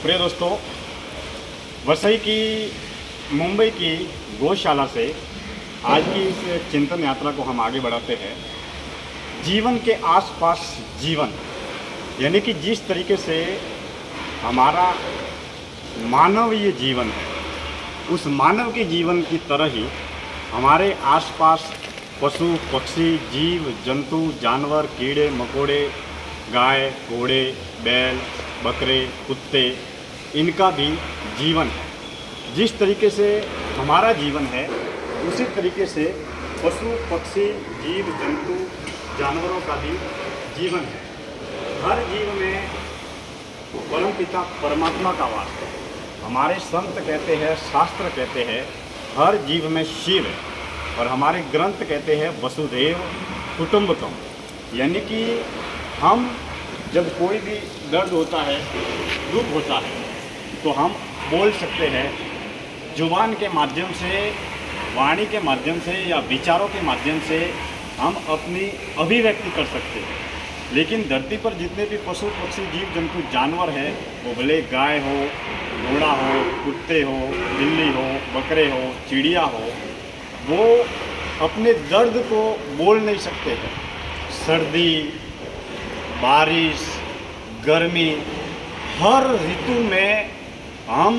प्रिय दोस्तों, वसई की मुंबई की गौशाला से आज की इस चिंतन यात्रा को हम आगे बढ़ाते हैं। जीवन के आसपास जीवन, यानी कि जिस तरीके से हमारा मानवीय जीवन है, उस मानव के जीवन की तरह ही हमारे आसपास पशु पक्षी, जीव जंतु, जानवर, कीड़े मकोड़े, गाय घोड़े, बैल बकरे, कुत्ते, इनका भी जीवन है। जिस तरीके से हमारा जीवन है, उसी तरीके से पशु पक्षी, जीव जंतु, जानवरों का भी जीवन है। हर जीव में परमपिता परमात्मा का वास है। हमारे संत कहते हैं, शास्त्र कहते हैं, हर जीव में शिव है। और हमारे ग्रंथ कहते हैं वसुधैव कुटुंबकम, यानी कि हम जब कोई भी दर्द होता है, दुख होता है, तो हम बोल सकते हैं जुबान के माध्यम से, वाणी के माध्यम से या विचारों के माध्यम से हम अपनी अभिव्यक्ति कर सकते हैं। लेकिन धरती पर जितने भी पशु पक्षी, जीव जंतु, जानवर हैं, वो भले गाय हो, घोड़ा हो, कुत्ते हो, बिल्ली हो, बकरे हो, चिड़िया हो, वो अपने दर्द को बोल नहीं सकते हैं। सर्दी, बारिश, गर्मी, हर ऋतु में हम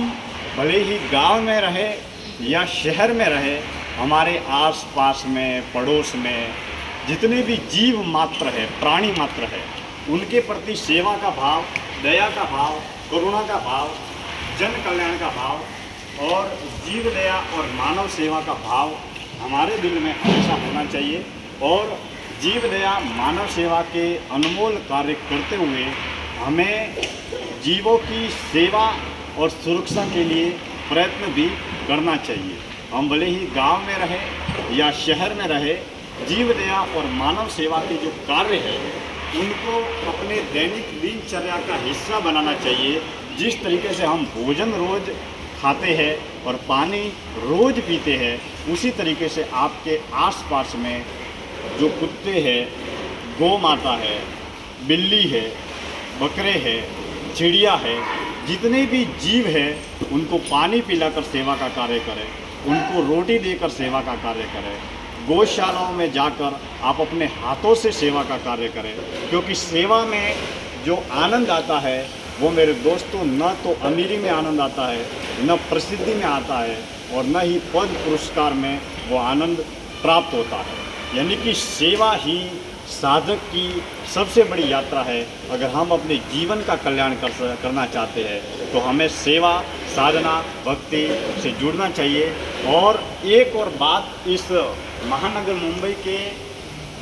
भले ही गांव में रहे या शहर में रहे, हमारे आसपास में, पड़ोस में जितने भी जीव मात्र है, प्राणी मात्र है, उनके प्रति सेवा का भाव, दया का भाव, करुणा का भाव, जन कल्याण का भाव और जीव दया और मानव सेवा का भाव हमारे दिल में हमेशा होना चाहिए। और जीव दया मानव सेवा के अनमोल कार्य करते हुए हमें जीवों की सेवा और सुरक्षा के लिए प्रयत्न भी करना चाहिए। हम भले ही गांव में रहे या शहर में रहे, जीव दया और मानव सेवा के जो कार्य है, उनको अपने दैनिक दिनचर्या का हिस्सा बनाना चाहिए। जिस तरीके से हम भोजन रोज खाते हैं और पानी रोज पीते हैं, उसी तरीके से आपके आसपास में जो कुत्ते हैं, गौ माता है, बिल्ली है, बकरे है, चिड़िया है, जितने भी जीव हैं, उनको पानी पिलाकर सेवा का कार्य करें, उनको रोटी देकर सेवा का कार्य करें। गौशालाओं में जाकर आप अपने हाथों से सेवा का कार्य करें, क्योंकि सेवा में जो आनंद आता है, वो मेरे दोस्तों न तो अमीरी में आनंद आता है, न प्रसिद्धि में आता है, और न ही पद पुरस्कार में वो आनंद प्राप्त होता है। यानी कि सेवा ही साधक की सबसे बड़ी यात्रा है। अगर हम अपने जीवन का कल्याण करना चाहते हैं, तो हमें सेवा, साधना, भक्ति से जुड़ना चाहिए। और एक और बात, इस महानगर मुंबई के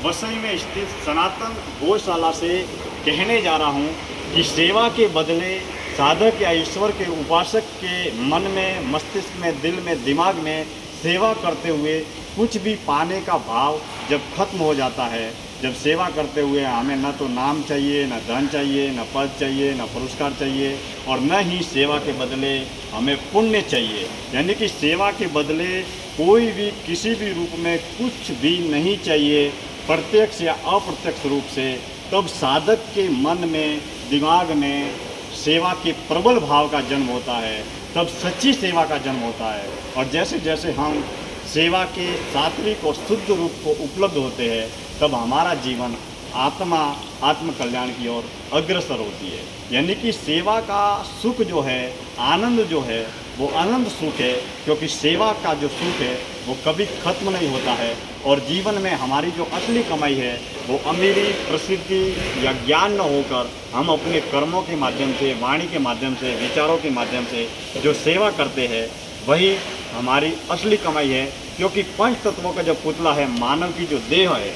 वसई में स्थित सनातन गौशाला से कहने जा रहा हूँ कि सेवा के बदले साधक या ईश्वर के उपासक के मन में, मस्तिष्क में, दिल में, दिमाग में सेवा करते हुए कुछ भी पाने का भाव जब खत्म हो जाता है, जब सेवा करते हुए हमें न तो नाम चाहिए, न धन चाहिए, न पद चाहिए, न पुरस्कार चाहिए, और न ही सेवा के बदले हमें पुण्य चाहिए, यानी कि सेवा के बदले कोई भी किसी भी रूप में कुछ भी नहीं चाहिए, प्रत्यक्ष या अप्रत्यक्ष रूप से, तब साधक के मन में, दिमाग में सेवा के प्रबल भाव का जन्म होता है, तब सच्ची सेवा का जन्म होता है। और जैसे जैसे हम सेवा के सात्विक और शुद्ध रूप को उपलब्ध होते हैं, तब हमारा जीवन आत्म कल्याण की ओर अग्रसर होती है। यानी कि सेवा का सुख जो है, आनंद जो है, वो अनंत सुख है, क्योंकि सेवा का जो सुख है वो कभी खत्म नहीं होता है। और जीवन में हमारी जो असली कमाई है, वो अमीरी, प्रसिद्धि या ज्ञान न होकर हम अपने कर्मों के माध्यम से, वाणी के माध्यम से, विचारों के माध्यम से जो सेवा करते हैं, वही हमारी असली कमाई है। क्योंकि पंच तत्वों का जो पुतला है, मानव की जो देह है,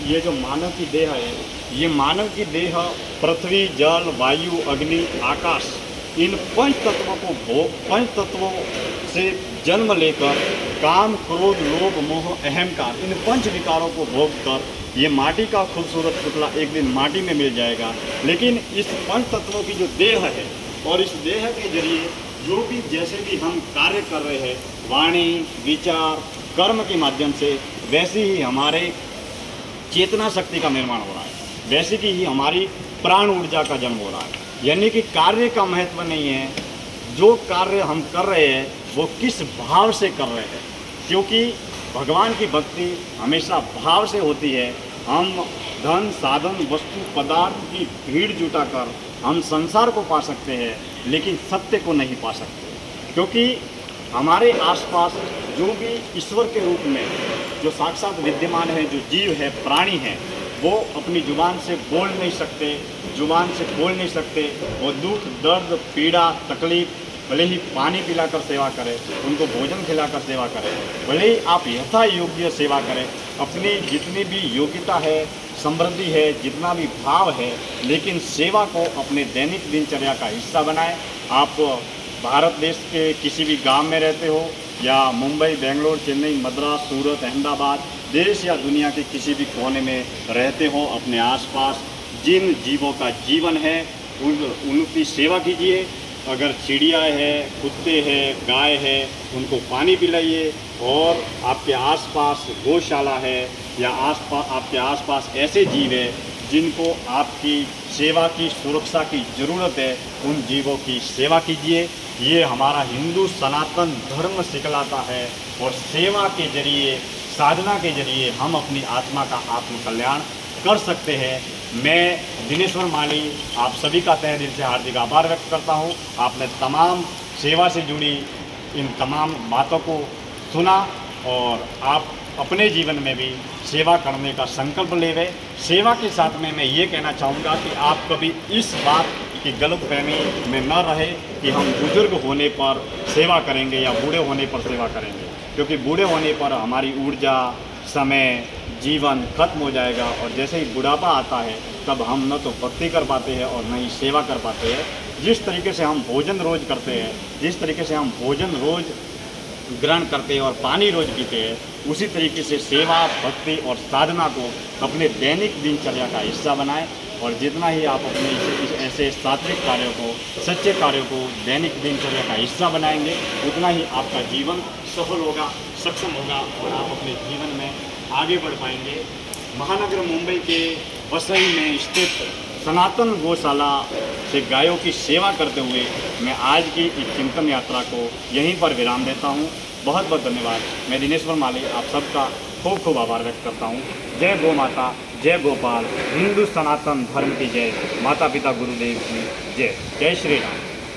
ये जो मानव की देह है, ये मानव की देह पृथ्वी, जल, वायु, अग्नि, आकाश, इन पंच तत्वों से जन्म लेकर काम, क्रोध, लोभ, मोह, अहंकार, इन पंच विकारों को भोग कर ये माटी का खूबसूरत पुतला एक दिन माटी में मिल जाएगा। लेकिन इस पंच तत्वों की जो देह है, और इस देह के जरिए जो भी जैसे भी हम कार्य कर रहे हैं, वाणी, विचार, कर्म के माध्यम से, वैसे ही हमारे चेतना शक्ति का निर्माण हो रहा है, वैसे कि ही हमारी प्राण ऊर्जा का जन्म हो रहा है। यानी कि कार्य का महत्व नहीं है, जो कार्य हम कर रहे हैं वो किस भाव से कर रहे हैं, क्योंकि भगवान की भक्ति हमेशा भाव से होती है। हम धन साधन वस्तु पदार्थ की भीड़ जुटाकर हम संसार को पा सकते हैं, लेकिन सत्य को नहीं पा सकते, क्योंकि हमारे आसपास जो भी ईश्वर के रूप में जो साक्षात विद्यमान है, जो जीव है, प्राणी है, वो अपनी जुबान से बोल नहीं सकते, जुबान से बोल नहीं सकते। वो दुख दर्द पीड़ा तकलीफ भले ही पानी पिलाकर सेवा करें, उनको भोजन खिलाकर सेवा करें, भले ही आप यथा योग्य सेवा करें, अपनी जितनी भी योग्यता है, समृद्धि है, जितना भी भाव है, लेकिन सेवा को अपने दैनिक दिनचर्या का हिस्सा बनाएं। आप भारत देश के किसी भी गांव में रहते हो या मुंबई, बेंगलोर, चेन्नई, मद्रास, सूरत, अहमदाबाद, देश या दुनिया के किसी भी कोने में रहते हो, अपने आसपास जिन जीवों का जीवन है उनकी सेवा कीजिए। अगर चिड़िया है, कुत्ते हैं, गाय है, उनको पानी पिलाइए। और आपके आसपास गौशाला है या आपके आसपास ऐसे जीव है जिनको आपकी सेवा की सुरक्षा की ज़रूरत है, उन जीवों की सेवा कीजिए। ये हमारा हिंदू सनातन धर्म सिखलाता है, और सेवा के जरिए, साधना के जरिए हम अपनी आत्मा का आत्मकल्याण कर सकते हैं। मैं दिनेश्वर माली आप सभी का तहे दिल से हार्दिक आभार व्यक्त करता हूँ। आपने तमाम सेवा से जुड़ी इन तमाम बातों को सुना, और आप अपने जीवन में भी सेवा करने का संकल्प लेवे। सेवा के साथ में मैं ये कहना चाहूँगा कि आप कभी इस बात की गलतफहमी में न रहे कि हम बुजुर्ग होने पर सेवा करेंगे या बूढ़े होने पर सेवा करेंगे, क्योंकि बूढ़े होने पर हमारी ऊर्जा, समय, जीवन खत्म हो जाएगा, और जैसे ही बुढ़ापा आता है तब हम न तो भक्ति कर पाते हैं और न ही सेवा कर पाते हैं। जिस तरीके से हम भोजन रोज़ करते हैं, जिस तरीके से हम भोजन रोज़ ग्रहण करते हैं और पानी रोज पीते हैं, उसी तरीके से सेवा, भक्ति और साधना को अपने दैनिक दिनचर्या का हिस्सा बनाएं। और जितना ही आप अपने ऐसे सात्विक कार्यों को, सच्चे कार्यों को दैनिक दिनचर्या का हिस्सा बनाएंगे, उतना ही आपका जीवन सफल होगा, सक्षम होगा, और आप अपने जीवन में आगे बढ़ पाएंगे। महानगर मुंबई के वसई में स्थित सनातन गौशाला से गायों की सेवा करते हुए मैं आज की इस चिंतन यात्रा को यहीं पर विराम देता हूँ। बहुत बहुत धन्यवाद। मैं दिनेश्वर माली आप सबका खूब खूब आभार व्यक्त करता हूँ। जय गौ माता, जय गोपाल, हिंदू सनातन धर्म की जय, माता पिता गुरुदेव की जय। जय श्री राम।